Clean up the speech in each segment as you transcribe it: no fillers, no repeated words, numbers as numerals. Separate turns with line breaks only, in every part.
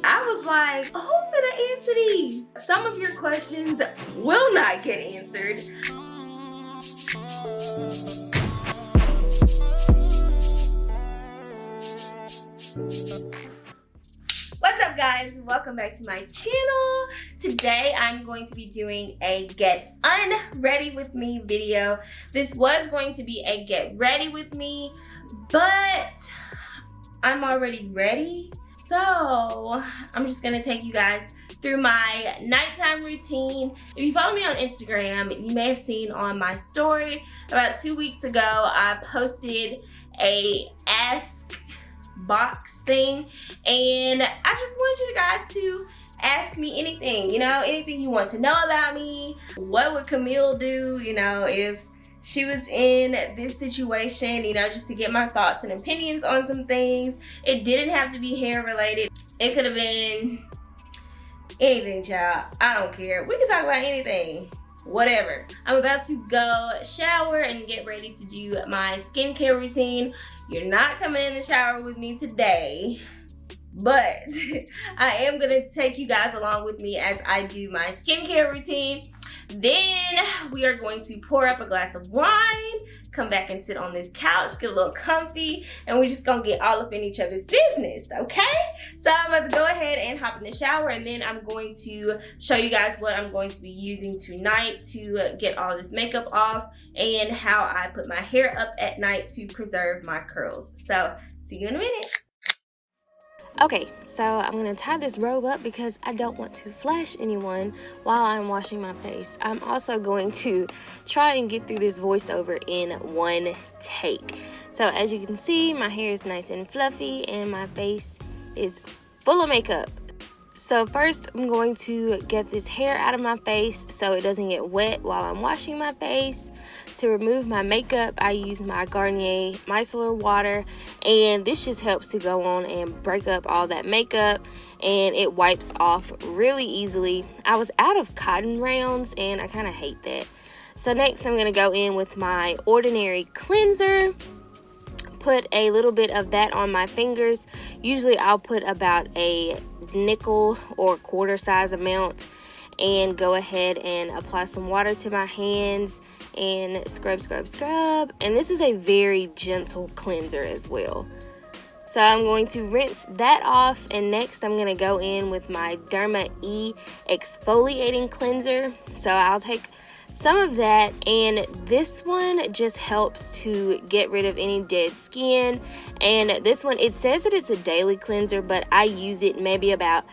I was like, who finna answer these? Some of your questions will not get answered. What's up, guys? Welcome back to my channel. Today I'm going to be doing a get unready with me video. This was going to be a get ready with me, but I'm already ready. So I'm just gonna take you guys through my nighttime routine. If you follow me on Instagram, you may have seen on my story about 2 weeks ago, I posted a ask box thing, and I just wanted you guys to ask me anything, you know, anything you want to know about me. What would Camille do, you know, if she was in this situation, you know, just to get my thoughts and opinions on some things. It didn't have to be hair related. It could have been anything, child. I don't care. We can talk about anything. Whatever. I'm about to go shower and get ready to do my skincare routine. You're not coming in the shower with me today, but I am gonna take you guys along with me as I do my skincare routine. Then we are going to pour up a glass of wine, come back and sit on this couch, get a little comfy, and we're just gonna get all up in each other's business, okay? So I'm about to go ahead and hop in the shower, and then I'm going to show you guys what I'm going to be using tonight to get all this makeup off and how I put my hair up at night to preserve my curls. So see you in a minute. Okay, so I'm gonna tie this robe up because I don't want to flash anyone while I'm washing my face. I'm also going to try and get through this voiceover in one take. So as you can see, my hair is nice and fluffy and my face is full of makeup. So first I'm going to get this hair out of my face so it doesn't get wet while I'm washing my face. To remove my makeup, I use my Garnier micellar water, and this just helps to go on and break up all that makeup, and it wipes off really easily. I was out of cotton rounds and I kind of hate that. So next I'm going to go in with my Ordinary cleanser. Put a little bit of that on my fingers. Usually I'll put about a nickel or quarter size amount and go ahead and apply some water to my hands and scrub. And this is a very gentle cleanser as well. So I'm going to rinse that off, and next I'm going to go in with my Derma E exfoliating cleanser. So I'll take some of that, and this one just helps to get rid of any dead skin. And this one, it says that it's a daily cleanser, but I use it maybe about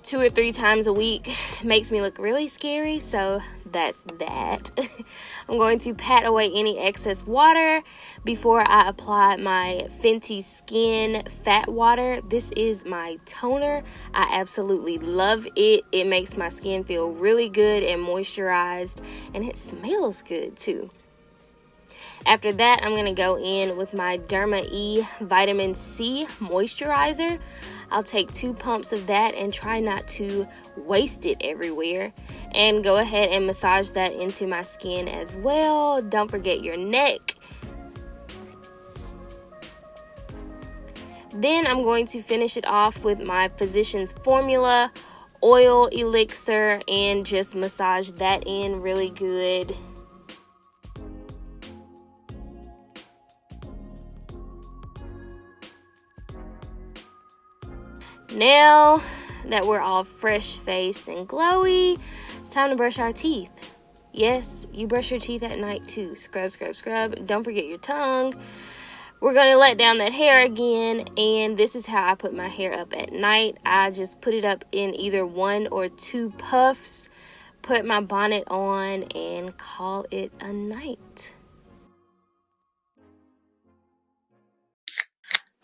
2 or 3 times a week. Makes me look really scary, so that's that. I'm going to pat away any excess water before I apply my Fenty Skin Fat Water. This is my toner. I absolutely love it. It makes my skin feel really good and moisturized, and it smells good too. After that, I'm going to go in with my Derma E Vitamin C moisturizer. I'll take 2 pumps of that and try not to waste it everywhere. And go ahead and massage that into my skin as well. Don't forget your neck. Then I'm going to finish it off with my Physicians Formula oil elixir and just massage that in really good. Now that we're all fresh faced and glowy, it's time to brush our teeth. Yes, you brush your teeth at night too. Scrub. Don't forget your tongue. We're going to let down that hair again, and this is how I put my hair up at night. I just put it up in either 1 or 2 puffs, put my bonnet on, and call it a night.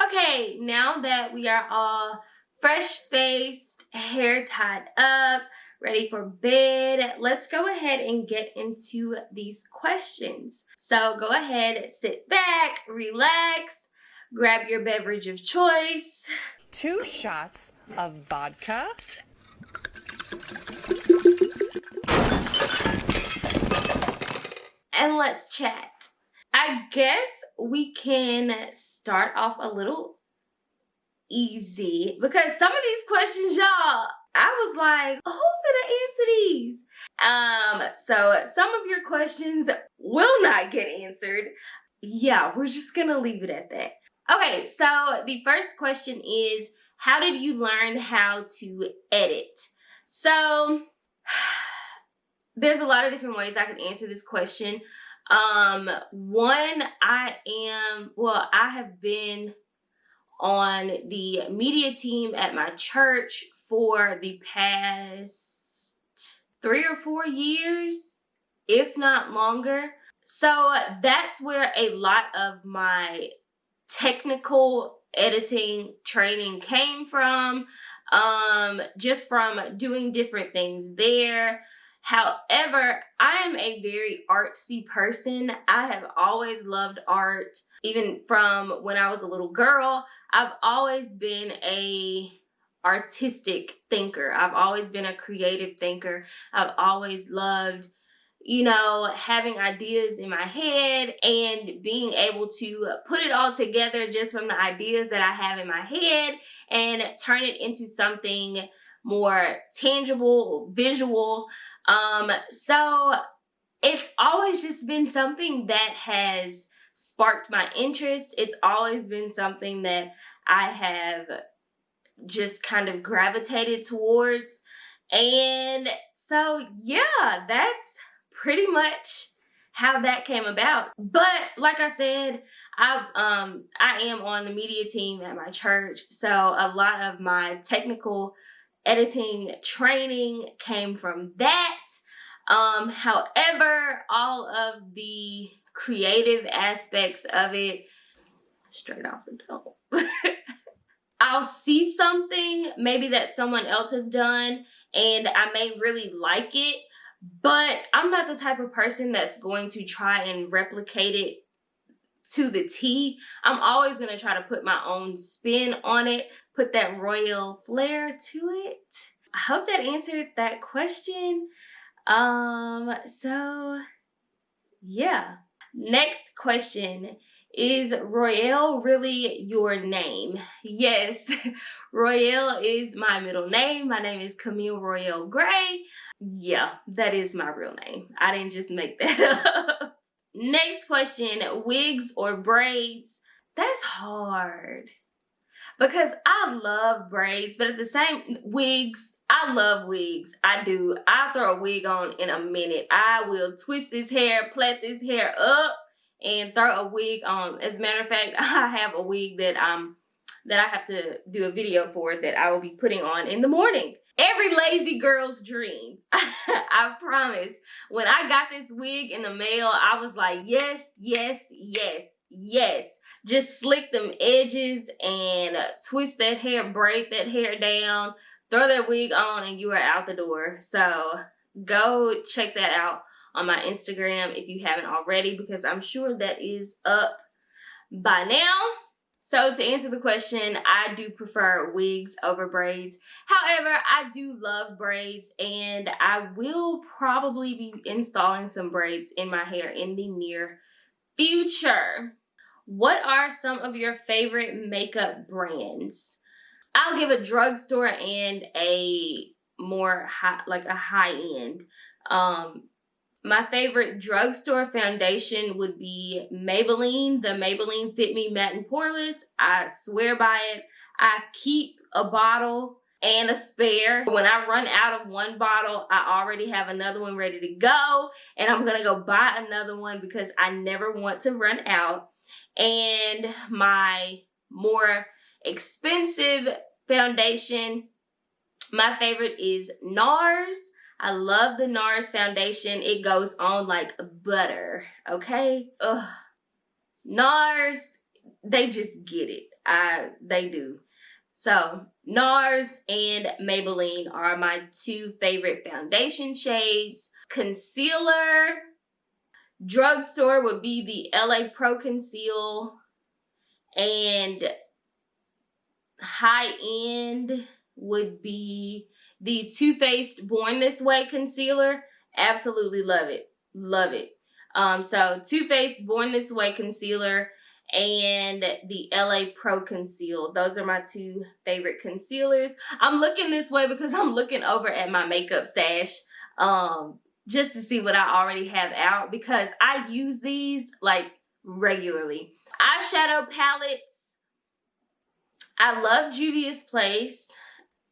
Okay, now that we are all fresh-faced, hair tied up, ready for bed, let's go ahead and get into these questions. So go ahead, sit back, relax, grab your beverage of choice.
2 shots of vodka.
And let's chat. I guess we can start off a little easy because some of these questions, y'all, I was like, who finna answer these? So some of your questions will not get answered. Yeah, we're just gonna leave it at that. Okay, so the first question is, how did you learn how to edit? So there's a lot of different ways I can answer this question. One, I have been on the media team at my church for the past 3 or 4 years, if not longer. So that's where a lot of my technical editing training came from, just from doing different things there. However, I am a very artsy person. I have always loved art. Even from when I was a little girl, I've always been a artistic thinker. I've always been a creative thinker. I've always loved, you know, having ideas in my head and being able to put it all together just from the ideas that I have in my head and turn it into something more tangible, visual. So it's always just been something that has sparked my interest. It's always been something that I have just kind of gravitated towards. And so, yeah, that's pretty much how that came about. But like I said, I am on the media team at my church. So a lot of my technical editing training came from that. However, all of the creative aspects of it, straight off the dome. I'll see something maybe that someone else has done and I may really like it, but I'm not the type of person that's going to try and replicate it to the T. I'm always going to try to put my own spin on it, put that Royelle flair to it. I hope that answered that question. So yeah. Next question. Is Royelle really your name? Yes, Royelle is my middle name. My name is Camille Royelle Gray. Yeah, that is my real name. I didn't just make that up. Next question, wigs or braids? That's hard because I love braids, but at the same, wigs, I love wigs. I do. I'll throw a wig on in a minute. I will twist this hair, plait this hair up, and throw a wig on. As a matter of fact, I have a wig that I have to do a video for that I will be putting on in the morning. Every lazy girl's dream. I promise. When I got this wig in the mail, I was like, yes, yes, yes, yes. Just slick them edges and twist that hair, braid that hair down, throw that wig on, and you are out the door. So go check that out on my Instagram if you haven't already, because I'm sure that is up by now. So to answer the question, I do prefer wigs over braids. However, I do love braids and I will probably be installing some braids in my hair in the near future. What are some of your favorite makeup brands? I'll give a drugstore and a more high end. My favorite drugstore foundation would be Maybelline, the Maybelline Fit Me Matte and Poreless. I swear by it. I keep a bottle and a spare. When I run out of one bottle, I already have another one ready to go. And I'm going to go buy another one because I never want to run out. And my more expensive foundation, my favorite is NARS. I love the NARS foundation. It goes on like butter, okay? Ugh. NARS, they just get it. They do. So NARS and Maybelline are my two favorite foundation shades. Concealer, drugstore would be the LA Pro Conceal, and high end would be the Too Faced Born This Way concealer. Absolutely love it. Love it. So Too Faced Born This Way concealer. and the LA Pro Conceal. Those are my two favorite concealers. I'm looking this way because I'm looking over at my makeup stash just to see what I already have out, because I use these like regularly. Eyeshadow palettes. I love Juvia's Place,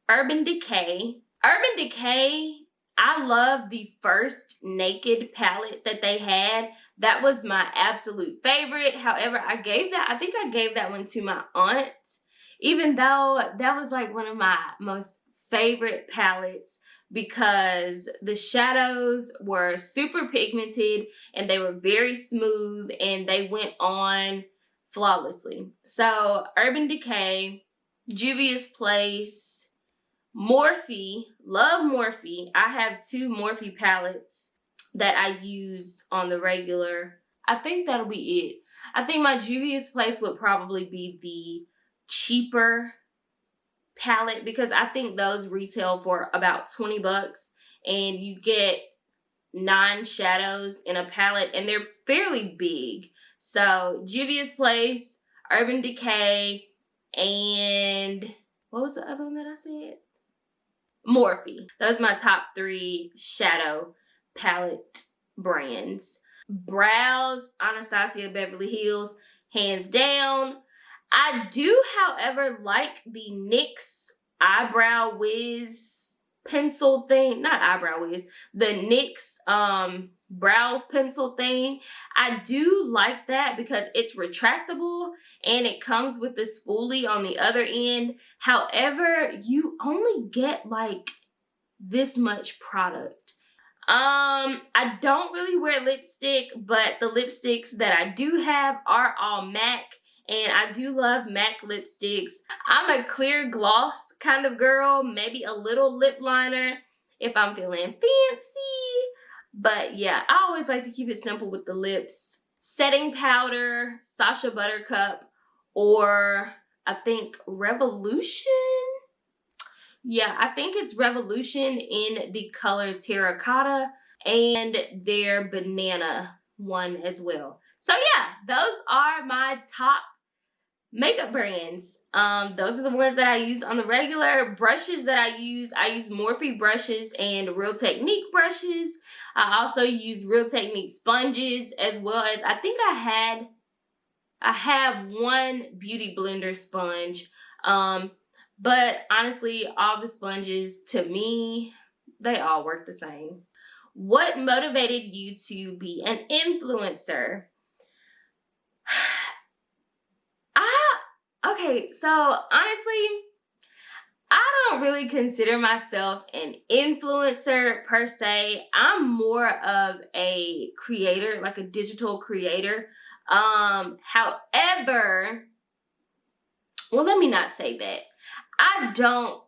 Urban Decay. Urban Decay, I love the first Naked palette that they had. That was my absolute favorite. However, I think I gave that one to my aunt, even though that was like one of my most favorite palettes, because the shadows were super pigmented and they were very smooth and they went on flawlessly. So Urban Decay, Juvia's Place, Morphe, love Morphe. I have two Morphe palettes that I use on the regular. I think that'll be it. I think my Juvia's Place would probably be the cheaper palette, because I think those retail for about 20 bucks and you get 9 shadows in a palette and they're fairly big. So Juvia's Place, Urban Decay, and what was the other one that I said? Morphe. Those are my top 3 shadow palette brands. Brows, Anastasia Beverly Hills, hands down. I do, however, like the NYX Eyebrow Wiz pencil thing. Not Eyebrow Wiz. The NYX brow pencil thing. I do like that because it's retractable and it comes with the spoolie on the other end. However, you only get like this much product. I don't really wear lipstick, but the lipsticks that I do have are all MAC, and I do love MAC lipsticks. I'm a clear gloss kind of girl, maybe a little lip liner if I'm feeling fancy. But yeah, I always like to keep it simple with the lips. Setting powder, Sacha Buttercup, or I think Revolution. Yeah, I think it's Revolution in the color terracotta, and their banana one as well. So yeah, those are my top makeup brands. Those are the ones that I use on the regular. Brushes that I use Morphe brushes and Real Technique brushes. I also use Real Technique sponges, as well as I think I have one beauty blender sponge. But honestly, all the sponges, to me, they all work the same. What motivated you to be an influencer? Okay, so honestly, I don't really consider myself an influencer per se. I'm more of a creator, like a digital creator. However, well, let me not say that. I don't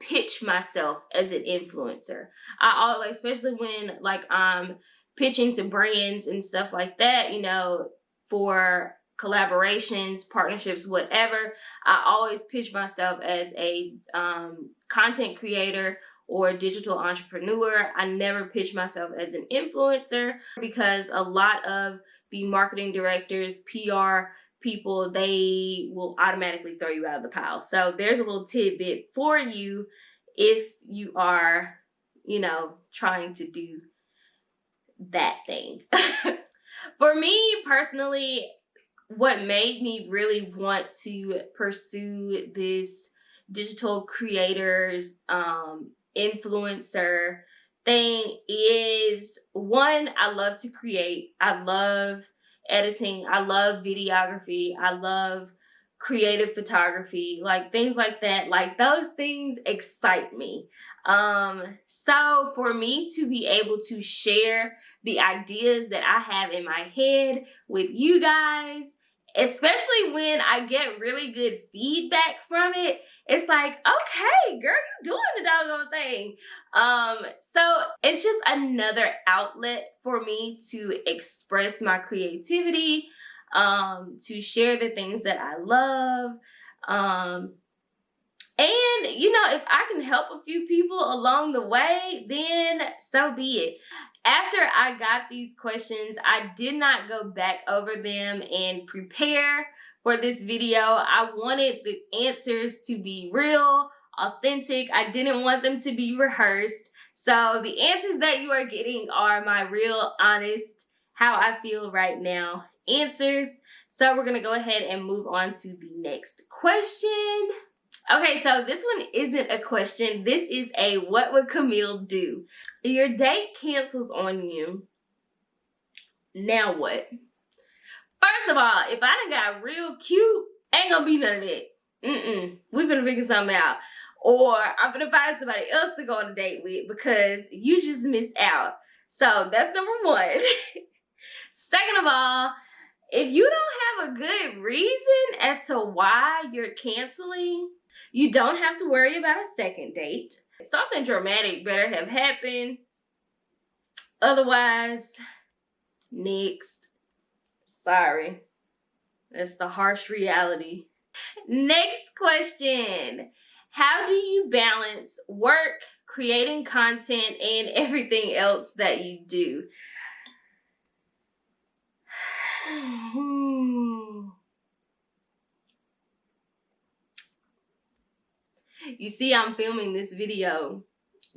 pitch myself as an influencer. Especially when like I'm pitching to brands and stuff like that, you know, for collaborations, partnerships, whatever. I always pitch myself as a content creator or digital entrepreneur. I never pitch myself as an influencer, because a lot of the marketing directors, PR people, they will automatically throw you out of the pile. So there's a little tidbit for you if you are, you know, trying to do that thing. For me personally, what made me really want to pursue this digital creators, influencer thing is, one, I love to create. I love editing. I love videography. I love creative photography, like things like that. Like those things excite me. So for me to be able to share the ideas that I have in my head with you guys, especially when I get really good feedback from it, it's like, okay, girl, you doing the doggone thing. So it's just another outlet for me to express my creativity, to share the things that I love. And, you know, if I can help a few people along the way, then so be it. After I got these questions, I did not go back over them and prepare for this video. I wanted the answers to be real, authentic. I didn't want them to be rehearsed. So the answers that you are getting are my real, honest, how I feel right now answers. So we're gonna go ahead and move on to the next question. Okay, so this one isn't a question. This is a what would Camille do? Your date cancels on you. Now what? First of all, if I done got real cute, ain't gonna be none of that. We finna figure something out. Or I'm gonna find somebody else to go on a date with because you just missed out. So that's number one. Second of all, if you don't have a good reason as to why you're canceling, you don't have to worry about a second date. Something dramatic better have happened. Otherwise, next. Sorry. That's the harsh reality. Next question. How do you balance work, creating content, and everything else that you do? You see, I'm filming this video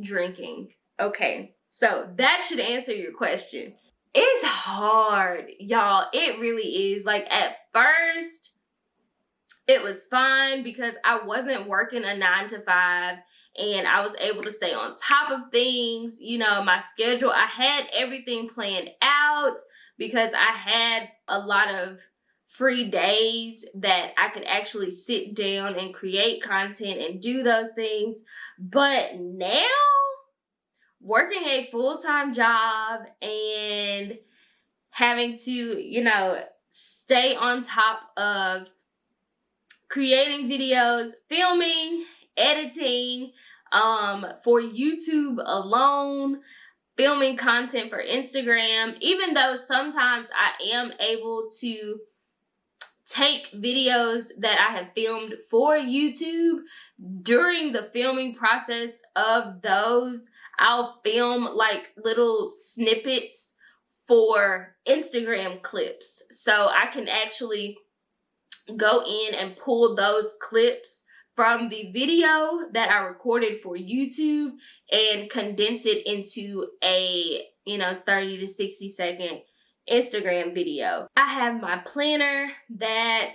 drinking. Okay, so that should answer your question. It's hard, y'all. It really is. Like, at first, it was fine because I wasn't working a 9 to 5 and I was able to stay on top of things. You know, my schedule, I had everything planned out because I had a lot of free days that I could actually sit down and create content and do those things. But now, working a full-time job and having to, you know, stay on top of creating videos, filming, editing, for YouTube alone, filming content for Instagram, even though sometimes I am able to take videos that I have filmed for YouTube. During the filming process of those, I'll film like little snippets for Instagram clips. So I can actually go in and pull those clips from the video that I recorded for YouTube and condense it into a, 30 to 60 second Instagram video. I have my planner that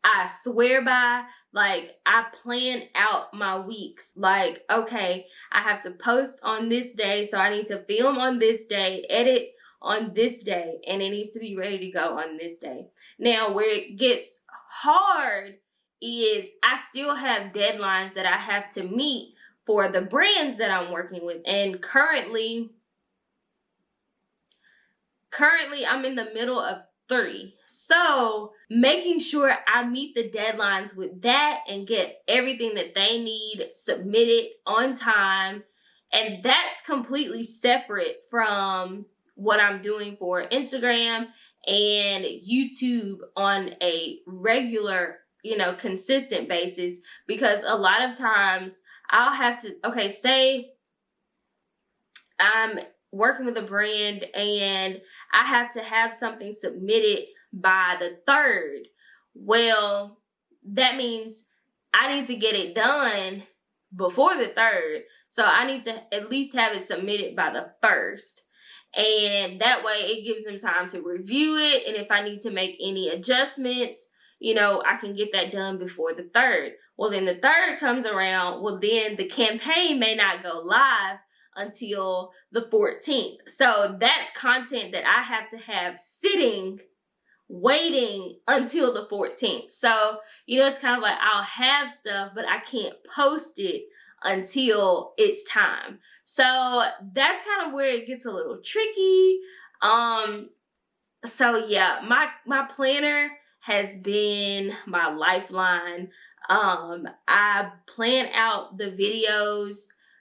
I swear by. Like, I plan out my weeks. Like, okay, I have to post on this day, so I need to film on this day, edit on this day, and it needs to be ready to go on this day. Now, where it gets hard is I still have deadlines that I have to meet for the brands that I'm working with. And currently I'm in the middle of 3. So making sure I meet the deadlines with that and get everything that they need submitted on time. And that's completely separate from what I'm doing for Instagram and YouTube on a regular, consistent basis. Because a lot of times I'll have to, say I'm working with a brand and I have to have something submitted by the 3rd. Well, that means I need to get it done before the 3rd. So I need to at least have it submitted by the 1st. And that way it gives them time to review it. And if I need to make any adjustments, I can get that done before the 3rd. Well, then the 3rd comes around. Well, then the campaign may not go live until the 14th. So that's content that I have to have sitting, waiting until the 14th. So, it's kind of like I'll have stuff, but I can't post it until it's time. So that's kind of where it gets a little tricky. So yeah, my planner has been my lifeline. I plan out the videos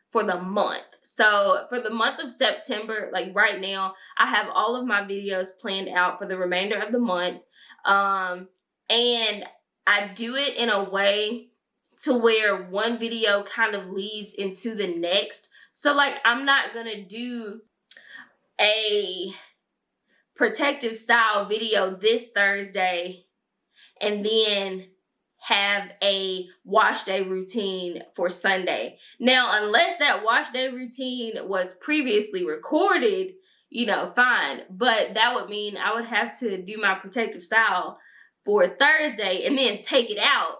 for the month. So for the month of September, like right now, I have all of my videos planned out for the remainder of the month. And I do it in a way to where one video kind of leads into the next. So like I'm not gonna do a protective style video this Thursday and then have a wash day routine for Sunday. Now, unless that wash day routine was previously recorded, you know, fine. But that would mean I would have to do my protective style for Thursday and then take it out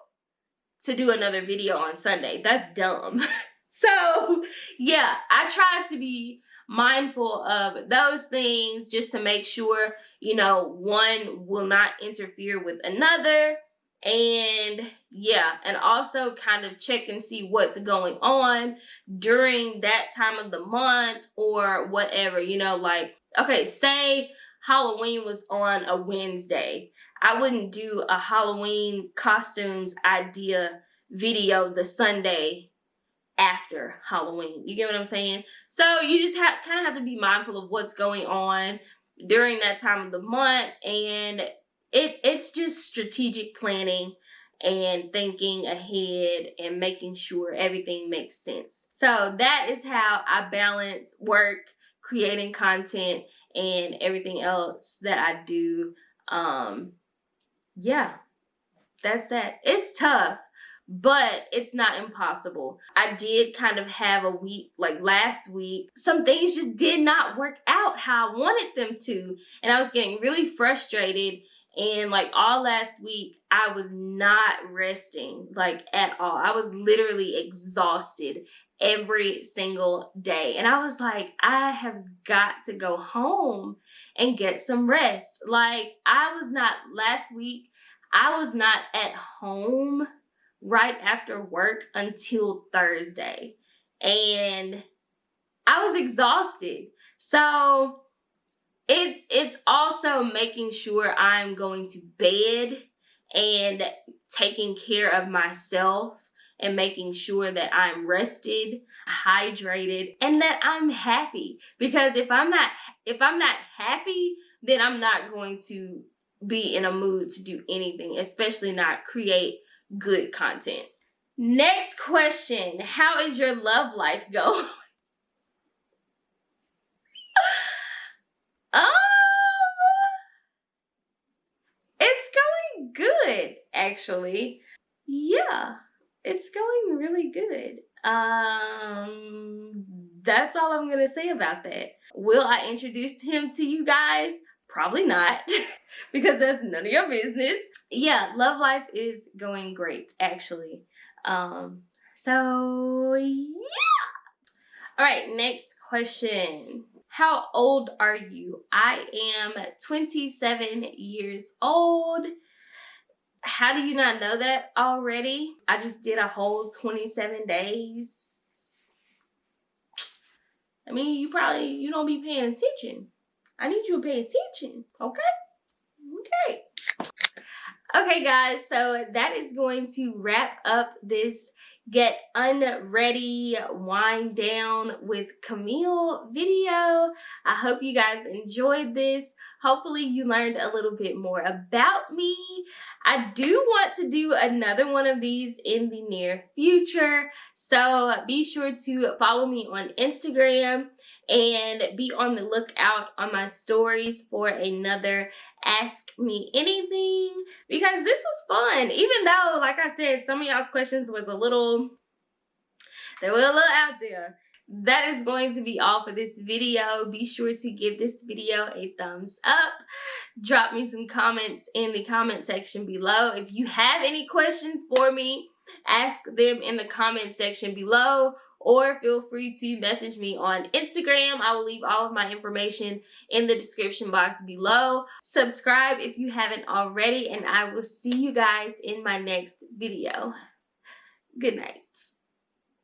to do another video on Sunday. That's dumb. So, yeah, I try to be mindful of those things just to make sure, you know, one will not interfere with another. And yeah, and also kind of check and see what's going on during that time of the month or whatever, you know, like, okay, say Halloween was on a Wednesday. I wouldn't do a Halloween costumes idea video the Sunday after Halloween. You get what I'm saying? So you just kind of have to be mindful of what's going on during that time of the month, and it's just strategic planning and thinking ahead and making sure everything makes sense. So that is how I balance work, creating content, and everything else that I do. Yeah, that's that. It's tough, but it's not impossible. I did kind of have a week, like last week, some things just did not work out how I wanted them to. And I was getting really frustrated. And like all last week, I was not resting like at all. I was literally exhausted every single day. And I was like, I have got to go home and get some rest. Like last week, I was not at home right after work until Thursday, and I was exhausted. So it's also making sure I'm going to bed and taking care of myself and making sure that I'm rested, hydrated, and that I'm happy. Because if I'm not happy, then I'm not going to be in a mood to do anything, especially not create good content. Next question. How is your love life going? It's going good, actually. Yeah, it's going really good. That's all I'm gonna say about that. Will I introduce him to you guys? Probably not, because that's none of your business. Yeah, love life is going great, actually. So yeah. All right, next question. How old are you? I am 27 years old. How do you not know that already? I just did a whole 27 days. I mean, you don't be paying attention. I need you to pay attention, okay? Okay. Okay, guys, so that is going to wrap up this Get Unready Wind Down with Camille video. I hope you guys enjoyed this. Hopefully you learned a little bit more about me. I do want to do another one of these in the near future, so be sure to follow me on Instagram and be on the lookout on my stories for another Ask Me Anything, because this was fun. Even though, like I said, some of y'all's questions was they were a little out there. That is going to be all for this video. Be sure to give this video a thumbs up. Drop me some comments in the comment section below. If you have any questions for me, ask them in the comment section below, or feel free to message me on Instagram. I will leave all of my information in the description box below. Subscribe if you haven't already, and I will see you guys in my next video. Good night.